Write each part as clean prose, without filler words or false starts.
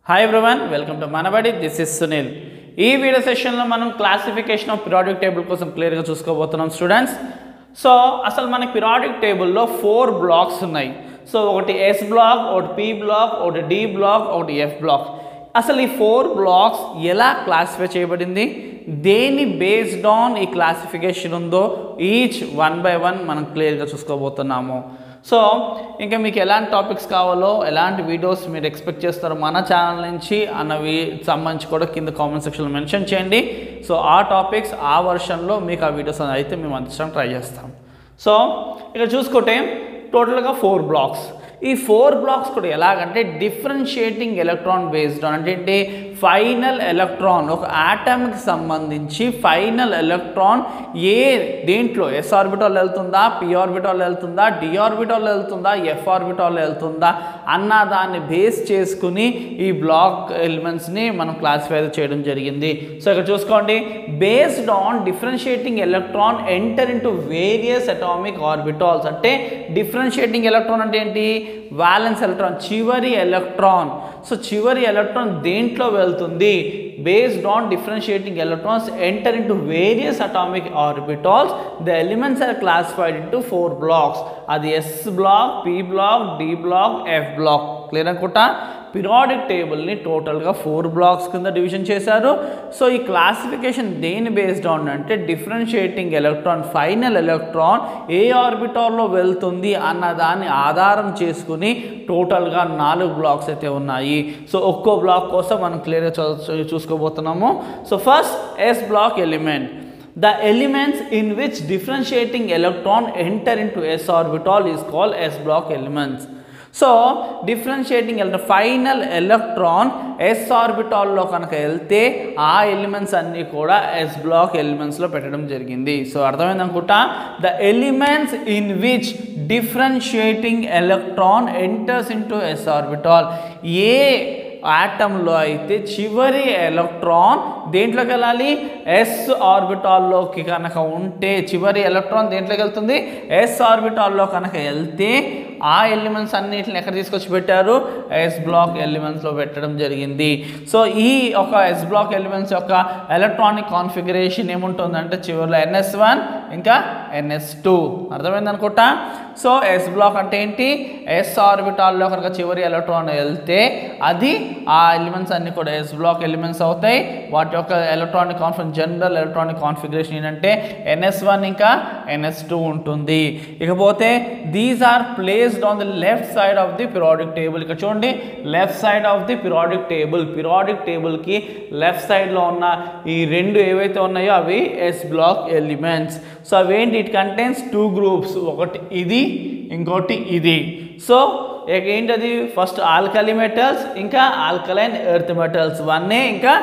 Hi everyone, welcome to Manabadi. This is Sunil. ఈ video సెషన్లో మనం క్లాసిఫికేషన్ ఆఫ్ పీరియాడిక్ టేబుల్ కోసం క్లియర్గా చూసుకోబోతున్నాం స్టూడెంట్స్. సో అసలు మనకి పీరియాడిక్ టేబుల్లో 4 బ్లాక్స్ ఉన్నాయి. సో ఒకటి ఎస్ బ్లాక్, ఒకటి పి బ్లాక్, ఒకటి డి బ్లాక్, ఒకటి ఎఫ్ బ్లాక్. అసలు ఈ 4 బ్లాక్స్ ఎలా క్లాసిఫై చేయబడింది, దేని బేస్డ్ ఆన్ ఈ క్లాసిఫికేషన్ ఉందో ఈచ్ 1 by 1 మనం క్లియర్గా చూసుకోబోతున్నాము. సో ఇంకా మీకు ఎలాంటి టాపిక్స్ కావాలో, ఎలాంటి వీడియోస్ మీరు ఎక్స్పెక్ట్ చేస్తారో మన ఛానల్ నుంచి అన్నవి సంబంధించి కూడా కింద కామెంట్ సెక్షన్లో మెన్షన్ చేయండి. సో ఆ టాపిక్స్ ఆ వర్షన్లో మీకు ఆ వీడియోస్ అయితే మేము అందించడానికి ట్రై చేస్తాం. సో ఇక్కడ చూసుకుంటే టోటల్గా 4 బ్లాక్స్. ఈ 4 బ్లాక్స్ కూడా ఎలాగంటే డిఫరెన్షియేటింగ్ ఎలక్ట్రాన్ బేస్డ్ ఆన్ అంటే ఫైనల్ ఎలక్ట్రాన్, ఒక ఆటమ్కి సంబంధించి ఫైనల్ ఎలక్ట్రాన్ ఏ దేంట్లో ఎస్ ఆర్బిటాల్ వెళ్తుందా, పి ఆర్బిటాల్ వెళ్తుందా, డి ఆర్బిటాల్ వెళ్తుందా, ఎఫ్ ఆర్బిటాల్ వెళ్తుందా అన్న దాన్ని బేస్ చేసుకుని ఈ బ్లాక్ ఎలిమెంట్స్ని మనం క్లాసిఫై చేయడం జరిగింది. సో ఇక్కడ చూసుకోండి, based on differentiating electron enter into various atomic orbitals. అంటే డిఫరెన్షియేటింగ్ ఎలక్ట్రాన్ అంటే ఏంటి, వ్యాలెన్స్ ఎలక్ట్రాన్, చివరి ఎలక్ట్రాన్. సో చివరి ఎలక్ట్రాన్ దేంట్లో వెళ్తుంది, based on differentiating electrons enter into various atomic orbitals. The elements are classified into 4 blocks. అది S block, P block, D block, F block. Clear అనుకుంటా. Periodic టేబుల్ని టోటల్గా 4 blocks కింద division చేశారు. So ఈ classification దేని బేస్డ్ ఆన్ అంటే differentiating electron, final electron ఏ ఆర్బిటాల్లో వెళ్తుంది అన్న దాన్ని ఆధారం చేసుకుని టోటల్గా 4 బ్లాక్స్ అయితే ఉన్నాయి. సో ఒక్కో బ్లాక్ కోసం మనం క్లియర్గా చూసుకోబోతున్నాము. So first S block element. The elements in which differentiating electron enter into s orbital is called s block elements. So differentiating electron, final electron S ఆర్బిటాల్లో కనుక వెళ్తే ఆ ఎలిమెంట్స్ అన్నీ కూడా ఎస్ బ్లాక్ ఎలిమెంట్స్లో పెట్టడం జరిగింది. సో అర్థమైంది అనుకుంటా. The elements in which differentiating electron enters into S orbital, ఏ ఆటంలో అయితే చివరి ఎలక్ట్రాన్ దేంట్లోకి వెళ్ళాలి, ఎస్ ఆర్బిటాల్లోకి కనుక ఉంటే, చివరి ఎలక్ట్రాన్ దేంట్లోకి వెళ్తుంది, ఎస్ ఆర్బిటాల్లో కనుక వెళ్తే ఆ ఎలిమెంట్స్ అన్నిటిని ఎక్కడ తీసుకొచ్చి పెట్టారు, ఎస్ బ్లాక్ ఎలిమెంట్స్లో పెట్టడం జరిగింది. సో ఈ ఒక ఎస్ బ్లాక్ ఎలిమెంట్స్ యొక్క ఎలక్ట్రానిక్ కాన్ఫిగరేషన్ ఏముంటుందంటే చివరిలో NS1 ఇంకా NS2. అర్థమైంది అనుకుంటా. సో ఎస్ బ్లాక్ అంటే ఏంటి, ఎస్ ఆర్బిటాల్లో కనుక చివరి ఎలక్ట్రాన్ వెళ్తే అది ఆ ఎలిమెంట్స్ అన్ని కూడా ఎస్ బ్లాక్ ఎలిమెంట్స్ అవుతాయి. వాటి యొక్క ఎలక్ట్రానిక్ జనరల్ ఎలక్ట్రానిక్ కాన్ఫిగరేషన్ ఏంటంటే NS1 ఇంకా NS2 ఉంటుంది. ఇకపోతే these are placed on the left side of the periodic table. ఇక్కడ చూడండి, left side of the periodic table. Periodic టేబుల్కి లెఫ్ట్ సైడ్లో ఉన్న ఈ 2 ఏవైతే ఉన్నాయో అవి ఎస్ బ్లాక్ ఎలిమెంట్స్. సో అవేంటి, ఇట్ కంటైన్స్ 2 గ్రూప్స్, ఒకటి ఇది ఇంకోటి ఇది. సో ఏంటది, ఫస్ట్ ఆల్కలీ మెటల్స్ ఇంకా ఆల్కలైన్ ఎర్త్ మెటల్స్ 1A ఇంకా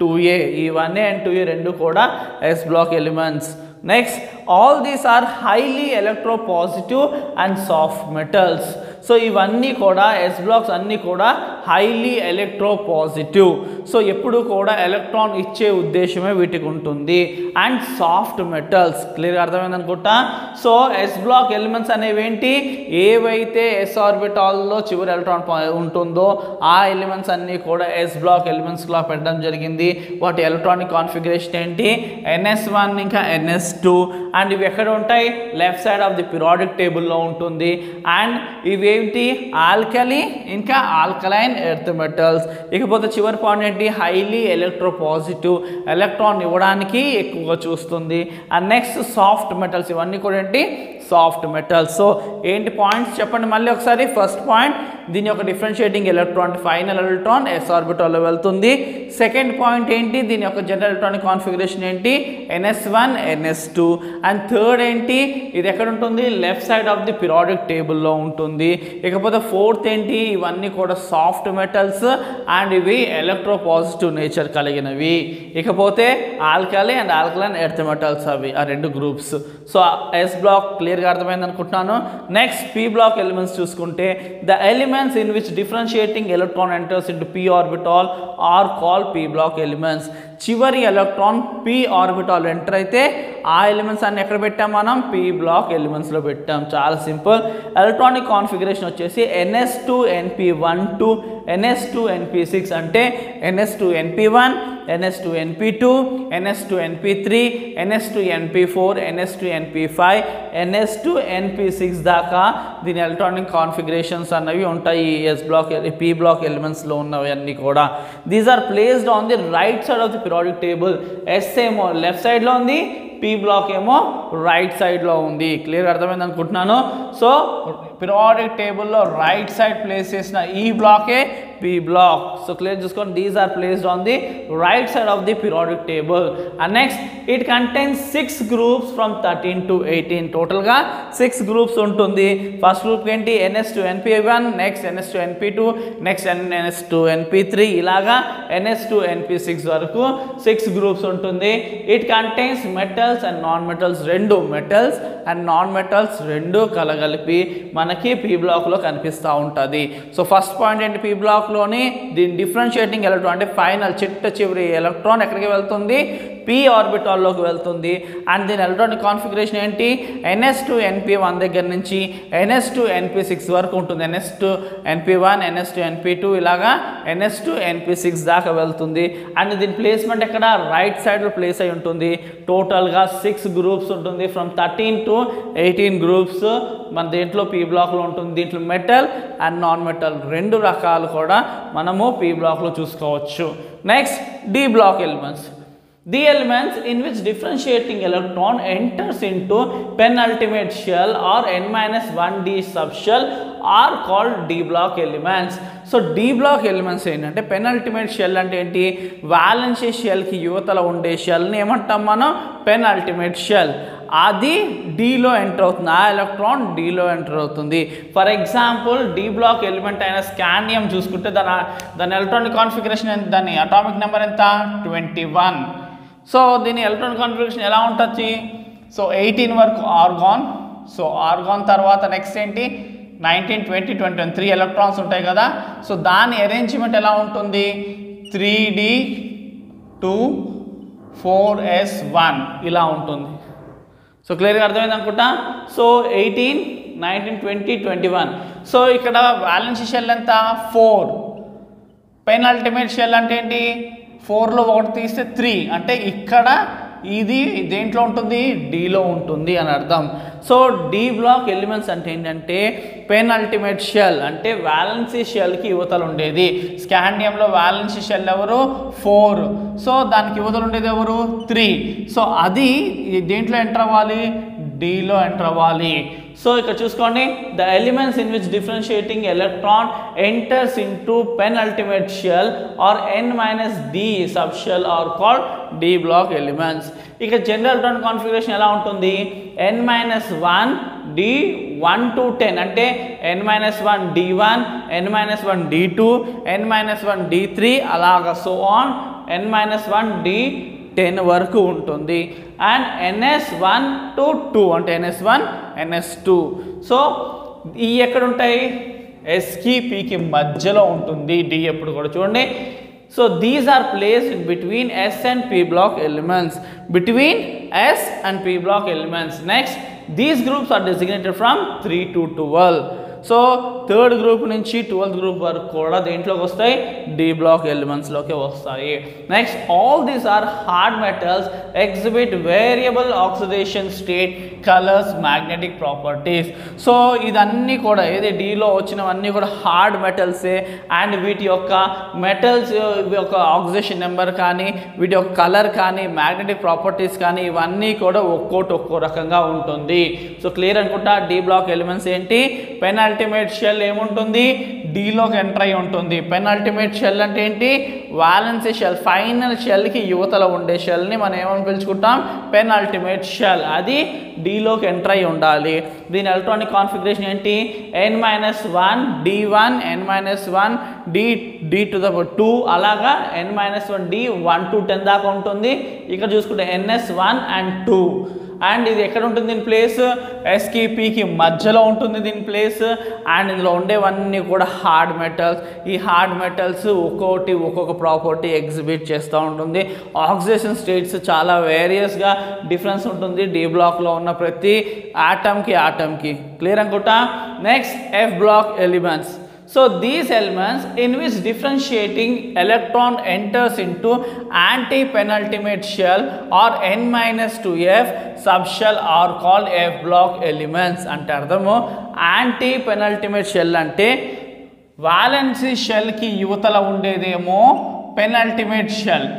2A. ఈ 1A అండ్ 2A రెండు కూడా S block elements. Next, all these are highly electropositive and soft metals. So ఇవన్నీ కూడా ఎస్ బ్లాక్స్ అన్నీ కూడా హైలీ ఎలక్ట్రోపాజిటివ్. సో ఎప్పుడు కూడా ఎలక్ట్రాన్ ఇచ్చే ఉద్దేశమే వీటికి ఉంటుంది. And soft metals. క్లియర్గా అర్థమైంది అనుకుంటా. సో ఎస్ బ్లాక్ ఎలిమెంట్స్ అనేవి ఏంటి, ఏవైతే ఎస్ ఆర్బిటాల్లో చివరి ఎలక్ట్రాన్ ఉంటుందో ఆ ఎలిమెంట్స్ అన్నీ కూడా ఎస్ బ్లాక్ ఎలిమెంట్స్లో పెట్టడం జరిగింది. వాటి ఎలక్ట్రానిక్ కాన్ఫిగరేషన్ ఏంటి, NS1 ఇంకా NS2. అండ్ ఇవి ఎక్కడ ఉంటాయి, left side of the periodic టేబుల్లో ఉంటుంది. అండ్ ఇవేంటి, ఆల్కలీ ఇంకా ఆల్కలైన్ ఎర్త్ మెటల్స్. ఇకపోతే చివరి పాయింట్ ఏంటి, హైలీ ఎలక్ట్రోపాజిటివ్, ఎలక్ట్రాన్ ఇవ్వడానికి ఎక్కువగా చూస్తుంది. అండ్ నెక్స్ట్ సాఫ్ట్ మెటల్స్, ఇవన్నీ కూడా ఏంటి, సాఫ్ట్ మెటల్స్. సో ఏంటి పాయింట్స్ చెప్పండి మళ్ళీ ఒకసారి. ఫస్ట్ పాయింట్, దీని యొక్క differentiating electron, final electron S ఆర్బిటాల్లో వెళ్తుంది. సెకండ్ పాయింట్ ఏంటి, దీని యొక్క జనరల్ ఎలక్ట్రానిక్ కాన్ఫిగరేషన్ ఏంటి, NS1 NS2. అండ్ థర్డ్ ఏంటి, ఇది ఎక్కడ ఉంటుంది, left side of the periodic టేబుల్లో ఉంటుంది. ఇకపోతే ఫోర్త్ ఏంటి, ఇవన్నీ కూడా సాఫ్ట్ మెటల్స్ అండ్ ఇవి ఎలక్ట్రోపాజిటివ్ నేచర్ కలిగినవి. ఇకపోతే alkali and alkaline earth metals, అవి ఆ 2 గ్రూప్స్. సో ఎస్ బ్లాక్ క్లియర్గా అర్థమైంది అనుకుంటున్నాను. నెక్స్ట్ పి బ్లాక్ ఎలిమెంట్స్ చూసుకుంటే, the elements in which differentiating electron enters into P orbital are called P block elements. చివరి ఎలక్ట్రాన్ p ఆర్బిటాల్ ఎంటర్ అయితే ఆ elements అన్ని ఎక్కడ పెట్టాం మనం p బ్లాక్ ఎలిమెంట్స్లో పెట్టాం. చాలా సింపుల్. ఎలక్ట్రానిక్ కాన్ఫిగరేషన్ వచ్చేసి ns2np1 ns2np6 అంటే ns2np1 ns2np2 ns2np3 ns2np4 ns2np5 ns2np6 దాకా దీని ఎలక్ట్రానిక్ కాన్ఫిగరేషన్స్ అన్నవి ఉంటాయి. ఎస్ బ్లాక్ p బ్లాక్ ఎలిమెంట్స్లో ఉన్నవి అన్నీ కూడా. These are placed on the right side of the periodic table. S ఏమో లెఫ్ట్ సైడ్లో ఉంది, p బ్లాక్ ఏమో రైట్ సైడ్లో ఉంది. క్లియర్గా అర్థమైంది అనుకుంటున్నాను. సో పీరియాడిక్ టేబుల్లో రైట్ సైడ్ ప్లేస్ చేసిన ఈ బ్లాకే p బ్లాక్. సో క్లియర్ చూసుకోండి, these are placed on the right side of the periodic table. And next it contains 6 groups from 13 to 18. టోటల్గా 6 గ్రూప్స్ ఉంటుంది. ఫస్ట్ గ్రూప్ ఏంటి ns2np1, next ns2np2, next ns2np3, ఇలాగా ns2np6 వరకు 6 groups ఉంటుంది. It contains metals and non metals రెండు, metals and non metals రెండు కలగలిపి మనకి p బ్లాక్లో కనిపిస్తూ ఉంటుంది. సో ఫస్ట్ పాయింట్ ఏంటి, p బ్లాక్లోని దీని డిఫరెన్షియేటింగ్ ఎలక్ట్రాన్ అంటే ఫైనల్ చిట్ట చివరి ఎలక్ట్రాన్ ఎక్కడికి వెళ్తుంది, p ఆర్బిటాల్లోకి వెళ్తుంది. అండ్ దీని ఎలక్ట్రానిక్ కాన్ఫిగరేషన్ ఏంటి, ns2np1 దగ్గర నుంచి ns2np6 వరకు ఉంటుంది. ns2np1 ns2np2 ఇలాగా ns2np6 దాకా వెళ్తుంది. అండ్ దీని ప్లేస్మెంట్ ఎక్కడ రైట్ సైడ్లో ప్లేస్ అయి ఉంటుంది. టోటల్గా 6 గ్రూప్స్ ఉంటుంది. ఫ్రమ్ 13 to 18 గ్రూప్స్ మన దీంట్లో p బ్లాక్లో ఉంటుంది. దీంట్లో మెటల్ అండ్ నాన్ మెటల్ రెండు రకాలు కూడా మనము p బ్లాక్లో చూసుకోవచ్చు. Next d block elements. The elements in which differentiating electron enters into penultimate shell or n-1d subshell are called d block elements. So d block elements ఏంటంటే penultimate shell అంటే ఏంటి, valency షెల్కి యువతల ఉండే షెల్ని ఏమంటాం మనం పెనల్టిమేట్ షెల్. అది డీలో enter అవుతుంది, ఆ ఎలక్ట్రాన్ డీలో ఎంటర్ అవుతుంది. For example d block element అయిన స్కాండియం చూసుకుంటే దాని ఎలక్ట్రానిక్ కాన్ఫిగరేషన్ దాని అటామిక్ నెంబర్ ఎంత 21. సో దీని ఎలక్ట్రానిక్ కాన్ఫిగరేషన్ ఎలా ఉంటుంది, సో 18 వరకు ఆర్గాన్. సో ఆర్గాన్ తర్వాత నెక్స్ట్ ఏంటి 19 20 21 3 ఎలక్ట్రాన్స్ ఉంటాయి కదా. సో దాని అరేంజ్మెంట్ ఎలా ఉంటుంది 3d2 4s1 ఇలా ఉంటుంది. సో క్లియర్గా అర్థమైంది అనుకుంటా. సో 18 19 20 21. సో ఇక్కడ వ్యాలెన్సీ షెల్ ఎంత 4, పెనల్టిమేట్ షెల్ అంటే ఏంటి 4లో 1 తీస్తే 3, అంటే ఇక్కడ ఇది దేంట్లో ఉంటుంది డీలో ఉంటుంది అని అర్థం. సో d బ్లాక్ ఎలిమెంట్స్ అంటే ఏంటంటే పెనల్టిమేట్ షెల్ అంటే వ్యాలెన్సీ షెల్కి యువతలు ఉండేది. స్కాండియంలో వ్యాలెన్సీ షెల్ ఎవరు 4, సో దానికి యువతలు ఉండేది ఎవరు 3. సో అది దేంట్లో ఎంటర్ అవ్వాలి డీలో ఎంటర్ అవ్వాలి. సో ఇక్కడ చూసుకోండి, the elements in which differentiating electron enters into penultimate shall or n-d sub shall or called d block elements. ఇక జనరల్ ఎలక్ట్రాన్ కాన్ఫిగరేషన్ ఎలా ఉంటుంది n-1 d 1 to 10 అంటే n-1 d1 n-1 d2 n-1 d3 అలాగా so on n-1 d10 వరకు ఉంటుంది. And ns1 to 2 అంటే ns1 ns2. So ఈ ఎక్కడ ఉంటాయి ఎస్కి పీకి మధ్యలో ఉంటుంది డి ఎప్పుడు కూడా చూడండి. So these are placed between S and P block elements, between S and P block elements. Next these groups are designated from 3 to 12. So third group నుంచి 12th గ్రూప్ వరకు కూడా దేంట్లోకి వస్తాయి డి బ్లాక్ ఎలిమెంట్స్లోకి వస్తాయి. Next all these are hard metals exhibit variable oxidation state, colours, magnetic properties. So ఇదన్నీ కూడా ఏది డీలో వచ్చినవన్నీ కూడా హార్డ్ మెటల్సే. అండ్ వీటి యొక్క మెటల్స్ యొక్క ఆక్సిడేషన్ నెంబర్ కానీ వీటి యొక్క కలర్ కానీ మ్యాగ్నెటిక్ ప్రాపర్టీస్ కానీ ఇవన్నీ కూడా ఒక్కో రకంగా ఉంటుంది. సో క్లియర్ అనుకుంటా. డి బ్లాక్ ఎలిమెంట్స్ ఏంటి, పెనల్టిమేట్ షెల్ ఏముంటుంది డీలోకి ఎంటర్ అయి ఉంటుంది. పెనల్టిమేట్ షెల్ అంటే ఏంటి వ్యాలెన్సీ షెల్, ఫైనల్ షెల్కి యువతల ఉండే షెల్ని మనం ఏమని పిలుచుకుంటాం పెనల్టిమేట్ షెల్, అది డీలోకి ఎంటర్ అయి ఉండాలి. దీని ఎలక్ట్రానిక్ కాన్ఫిగరేషన్ ఏంటి n-1 d1 n-1 d2 అలాగా n-1 d 1 to 10 దాకా ఉంటుంది. ఇక్కడ చూసుకుంటే ns1 and 2 అండ్ ఇది ఎక్కడ ఉంటుంది దీని ప్లేస్, ఎస్కి పీకి మధ్యలో ఉంటుంది దీని ప్లేస్. అండ్ ఇందులో ఉండేవన్నీ కూడా హార్డ్ మెటల్స్. ఈ హార్డ్ మెటల్స్ ఒక్కొక్కటి ఒక్కొక్క ప్రాపర్టీ ఎగ్జిబిట్ చేస్తూ ఉంటుంది. ఆక్సిడేషన్ స్టేట్స్ చాలా వేరియస్గా డిఫరెన్స్ ఉంటుంది డి బ్లాక్లో ఉన్న ప్రతి ఆటమ్కి. క్లియర్ అనుకుంటా. Next F block elements. So these elements in which differentiating electron enters into anti-penultimate shell or n-2f subshell are called F block elements. అంటే అర్థము యాంటీ పెనల్టిమేట్ షెల్ అంటే valency షెల్కి యువతల ఉండేదేమో పెనల్టిమేట్ షెల్,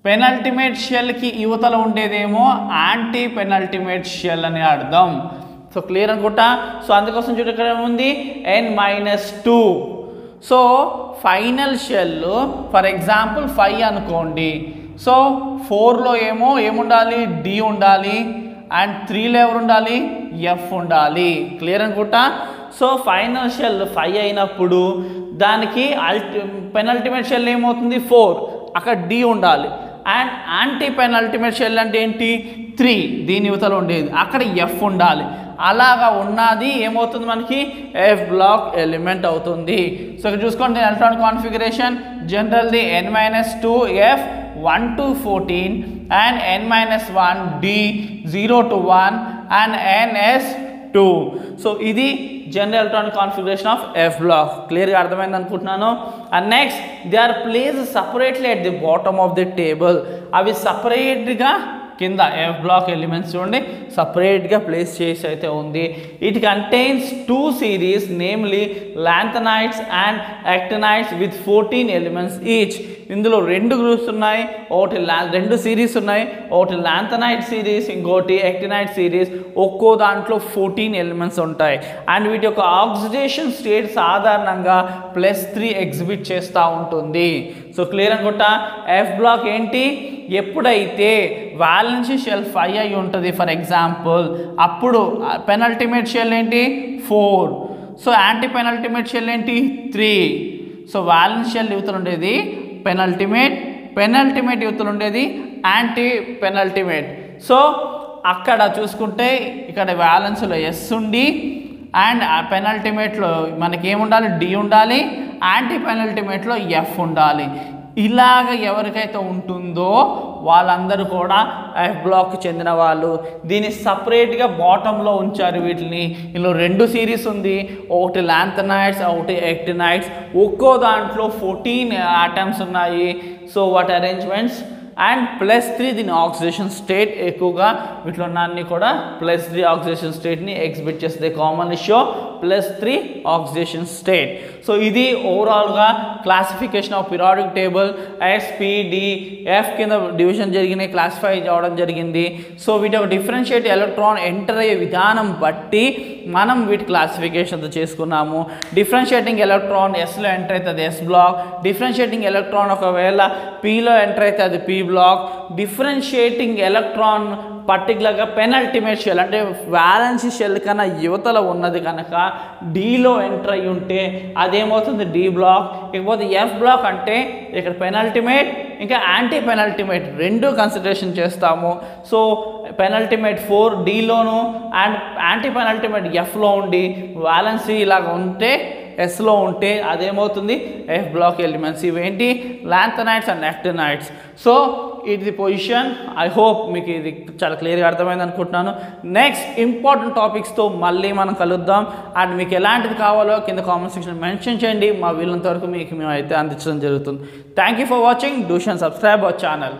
పెనల్టిమేట్ షెల్కి యువతల ఉండేదేమో anti penultimate shell అని అర్థం. So clear అనుకుంటా. సో అందుకోసం చూడ ఇక్కడ ఏముంది n-2. So final shell for example 5 అనుకోండి. సో 4లో ఏముండాలి డి ఉండాలి, అండ్ 3లో ఎవరు ఉండాలి ఎఫ్ ఉండాలి. క్లియర్ అనుకుంటా. సో ఫైనల్ షెల్ 5 అయినప్పుడు దానికి పెనల్టిమేట్ షెల్ ఏమవుతుంది 4, అక్కడ డి ఉండాలి. అండ్ యాంటీ పెనల్టిమేట్ షెల్ అంటే ఏంటి 3, దీని యువతలో ఉండేది, అక్కడ ఎఫ్ ఉండాలి. అలాగా ఉన్నది ఏమవుతుంది మనకి ఎఫ్ బ్లాక్ ఎలిమెంట్ అవుతుంది. సో ఇక్కడ చూసుకోండి electron configuration జనరల్ది n-2f 1 to 14 and n-1 d 0 to 1 and ns2. So ఇది general electronic configuration of F block. క్లియర్గా అర్థమైంది అనుకుంటున్నాను. And next they are place separately at the bottom of the table. అవి సపరేట్గా కింద ఎఫ్ బ్లాక్ ఎలిమెంట్స్ చూడండి సపరేట్గా place చేసి అయితే ఉంది. It contains 2 series namely lanthanides and actinides with 14 elements each. ఇందులో 2 గ్రూప్స్ ఉన్నాయి, ఒకటి 2 సిరీస్ ఉన్నాయి, ఒకటి లాంథనైడ్ సిరీస్, ఇంకోటి యాక్టినైడ్ సిరీస్. ఒక్కో దాంట్లో 14 ఎలిమెంట్స్ ఉంటాయి. అండ్ వీటి యొక్క ఆక్సిడేషన్ స్టేట్ సాధారణంగా +3 ఎగ్జిబిట్ చేస్తూ ఉంటుంది. సో క్లియర్ అనుకుంటా. ఎఫ్ బ్లాక్ ఏంటి, ఎప్పుడైతే వాలెన్సీ షెల్ 5 అయి ఉంటుంది ఫర్ ఎగ్జాంపుల్, అప్పుడు పెనల్టిమేట్ షెల్ ఏంటి 4. సో యాంటీ పెనల్టిమేట్ షెల్ ఏంటి 3. సో వాలెన్స్ షెల్ యువతలు ఉండేది పెనల్టిమేట్ యువతలు ఉండేది యాంటీ పెనల్టిమేట్. సో అక్కడ చూసుకుంటే ఇక్కడ వ్యాలెన్స్లో ఎస్ ఉండి అండ్ పెనల్టిమేట్లో మనకి ఏముండాలి డి ఉండాలి, యాంటీ పెనల్టిమేట్లో ఎఫ్ ఉండాలి. ఇలాగ ఎవరికైతే ఉంటుందో వాళ్ళందరూ కూడా ఎఫ్ బ్లాక్కి చెందిన వాళ్ళు. దీన్ని సపరేట్గా బాటంలో ఉంచారు వీటిని. ఇందులో 2 సిరీస్ ఉంది, ఒకటి లాంథనైడ్స్ ఒకటి యాక్టినైడ్స్. ఒక్కో దాంట్లో 14 ఆటమ్స్ ఉన్నాయి. సో వాటి అరేంజ్మెంట్స్ అండ్ +3 దీని ఆక్సిడేషన్ స్టేట్ ఎక్కువగా వీటిలో అన్ని కూడా +3 ఆక్సిడేషన్ స్టేట్ని ఎగ్జిబిట్ చేస్తుంది. Common show +3 oxidation state. So ఇది ఓవరాల్గా classification of periodic table SPDF కింద డివిజన్ జరిగినాయి, క్లాసిఫై అవడం జరిగింది. సో వీటి యొక్క డిఫరెన్షియేట్ ఎలక్ట్రాన్ ఎంటర్ అయ్యే విధానం బట్టి మనం వీటి క్లాసిఫికేషన్ చేసుకున్నాము. డిఫరెన్షియేటింగ్ ఎలక్ట్రాన్ ఎస్లో ఎంటర్ అయితే అది ఎస్ బ్లాక్, డిఫరెన్షియేటింగ్ ఎలక్ట్రాన్ ఒకవేళ పీలో ఎంటర్ అయితే అది పీ బ్లాక్, డిఫరెన్షియేటింగ్ ఎలక్ట్రాన్ పర్టికులర్గా పెనల్టిమేట్ షెల్ అంటే వ్యాలెన్సీ షెల్ కన్నా యువతల ఉన్నది కనుక డీలో ఎంటర్ అయ్యి ఉంటే అదేమవుతుంది డి బ్లాక్. ఇకపోతే ఎఫ్ బ్లాక్ అంటే ఇక్కడ పెనల్టిమేట్ ఇంకా యాంటీ పెనల్టిమేట్ 2 కన్సిడరేషన్ చేస్తాము. సో పెనల్టిమేట్ 4 డీలోను అండ్ యాంటీ పెనల్టిమేట్ ఎఫ్లో ఉండి వ్యాలెన్సీ ఇలాగ ఉంటే ఎస్లో ఉంటే అదేమవుతుంది ఎఫ్ బ్లాక్ ఎలిమెంట్స్. ఇవేంటి లాంథనైడ్స్ అండ్ యాక్టినైడ్స్. సో ఇది పొజిషన్. ఐ హోప్ మీకు ఇది చాలా క్లియర్గా అర్థమైంది అనుకుంటున్నాను. నెక్స్ట్ ఇంపార్టెంట్ టాపిక్స్తో మళ్ళీ మనం కలుద్దాం. అండ్ మీకు ఎలాంటిది కావాలో కింద కామెంట్ సెక్షన్ మెన్షన్ చేయండి. మా వీళ్ళంత వరకు మీకు మేము అయితే అందించడం జరుగుతుంది. Thank you for watching. Do and subscribe our channel.